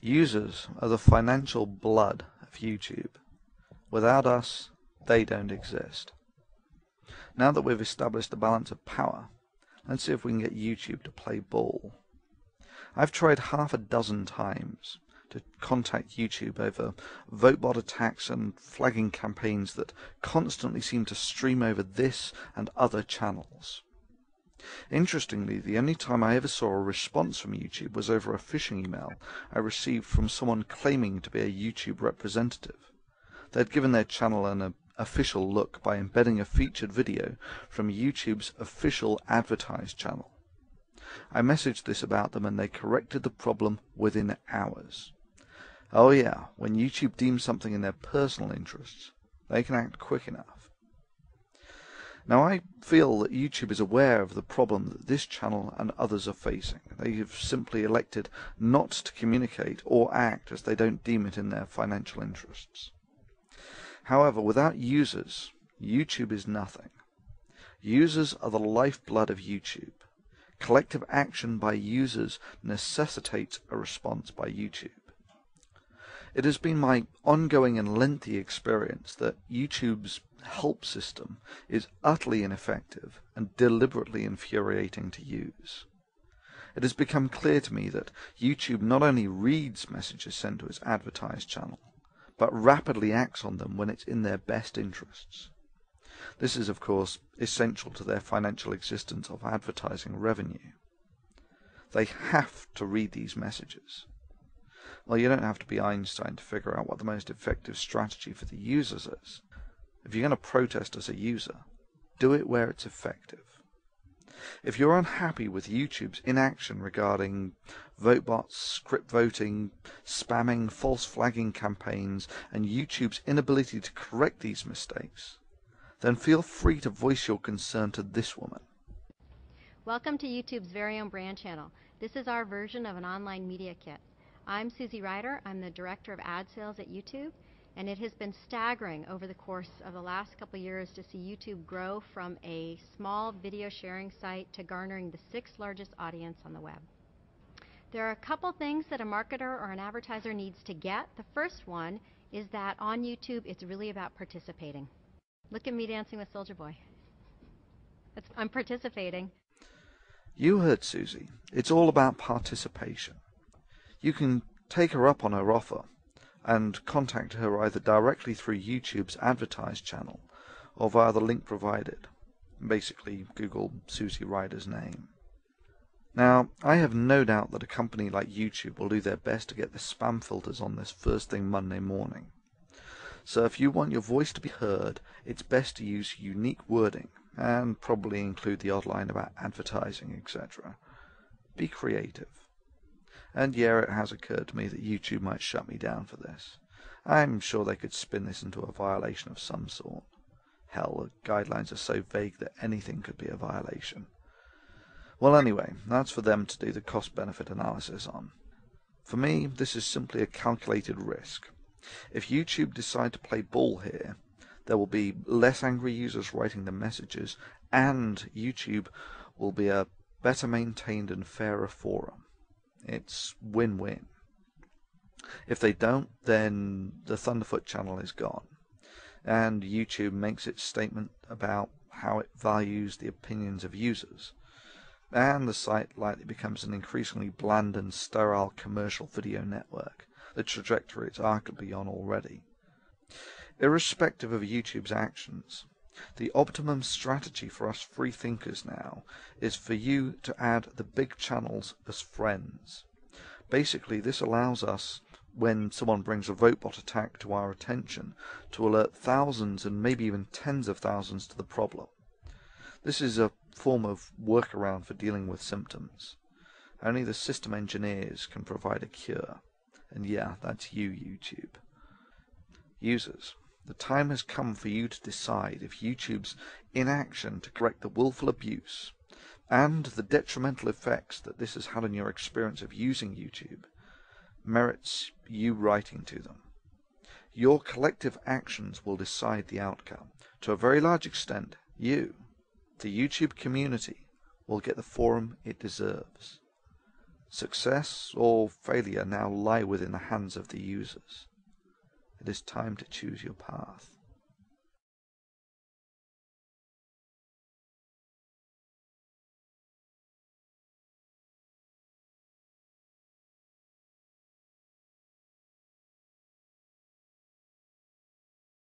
Users are the financial blood of YouTube. Without us, they don't exist. Now that we've established the balance of power, let's see if we can get YouTube to play ball. I've tried half a dozen times to contact YouTube over VoteBot attacks and flagging campaigns that constantly seem to stream over this and other channels. Interestingly, the only time I ever saw a response from YouTube was over a phishing email I received from someone claiming to be a YouTube representative. They'd given their channel an official look by embedding a featured video from YouTube's official advertised channel. I messaged this about them and they corrected the problem within hours. Oh yeah, when YouTube deems something in their personal interests, they can act quick enough. Now I feel that YouTube is aware of the problem that this channel and others are facing. They have simply elected not to communicate or act as they don't deem it in their financial interests. However, without users, YouTube is nothing. Users are the lifeblood of YouTube. Collective action by users necessitates a response by YouTube. It has been my ongoing and lengthy experience that YouTube's help system is utterly ineffective and deliberately infuriating to use. It has become clear to me that YouTube not only reads messages sent to its advertised channel, but rapidly acts on them when it's in their best interests. This is, of course, essential to their financial existence of advertising revenue. They have to read these messages. Well, you don't have to be Einstein to figure out what the most effective strategy for the users is. If you're going to protest as a user, do it where it's effective. If you're unhappy with YouTube's inaction regarding VoteBots, script voting, spamming, false flagging campaigns, and YouTube's inability to correct these mistakes, then feel free to voice your concern to this woman. Welcome to YouTube's very own brand channel. This is our version of an online media kit. I'm Susie Ryder. I'm the Director of Ad Sales at YouTube, and it has been staggering over the course of the last couple of years to see YouTube grow from a small video sharing site to garnering the 6th largest audience on the web. There are a couple things that a marketer or an advertiser needs to get. The first one is that on YouTube it's really about participating. Look at me dancing with Soulja Boy. I'm participating. You heard Susie. It's all about participation. You can take her up on her offer and contact her either directly through YouTube's advertised channel or via the link provided. Basically, Google Susie Ryder's name. Now, I have no doubt that a company like YouTube will do their best to get the spam filters on this first thing Monday morning. So if you want your voice to be heard, it's best to use unique wording and probably include the odd line about advertising, etc. Be creative. And yeah, it has occurred to me that YouTube might shut me down for this. I'm sure they could spin this into a violation of some sort. Hell, the guidelines are so vague that anything could be a violation. Well, anyway, that's for them to do the cost-benefit analysis on. For me, this is simply a calculated risk. If YouTube decide to play ball here, there will be less angry users writing the messages, and YouTube will be a better maintained and fairer forum. It's win-win. If they don't, then the Thunderfoot channel is gone, and YouTube makes its statement about how it values the opinions of users, and the site likely becomes an increasingly bland and sterile commercial video network, the trajectory it's arguably on already. Irrespective of YouTube's actions, the optimum strategy for us free thinkers now is for you to add the big channels as friends. Basically, this allows us, when someone brings a VoteBot attack to our attention, to alert thousands and maybe even tens of thousands to the problem. This is a form of workaround for dealing with symptoms. Only the system engineers can provide a cure. And yeah, that's you, YouTube. Users, the time has come for you to decide if YouTube's inaction to correct the willful abuse and the detrimental effects that this has had on your experience of using YouTube merits you writing to them. Your collective actions will decide the outcome. To a very large extent, you, the YouTube community, will get the forum it deserves. Success or failure now lie within the hands of the users. It is time to choose your path.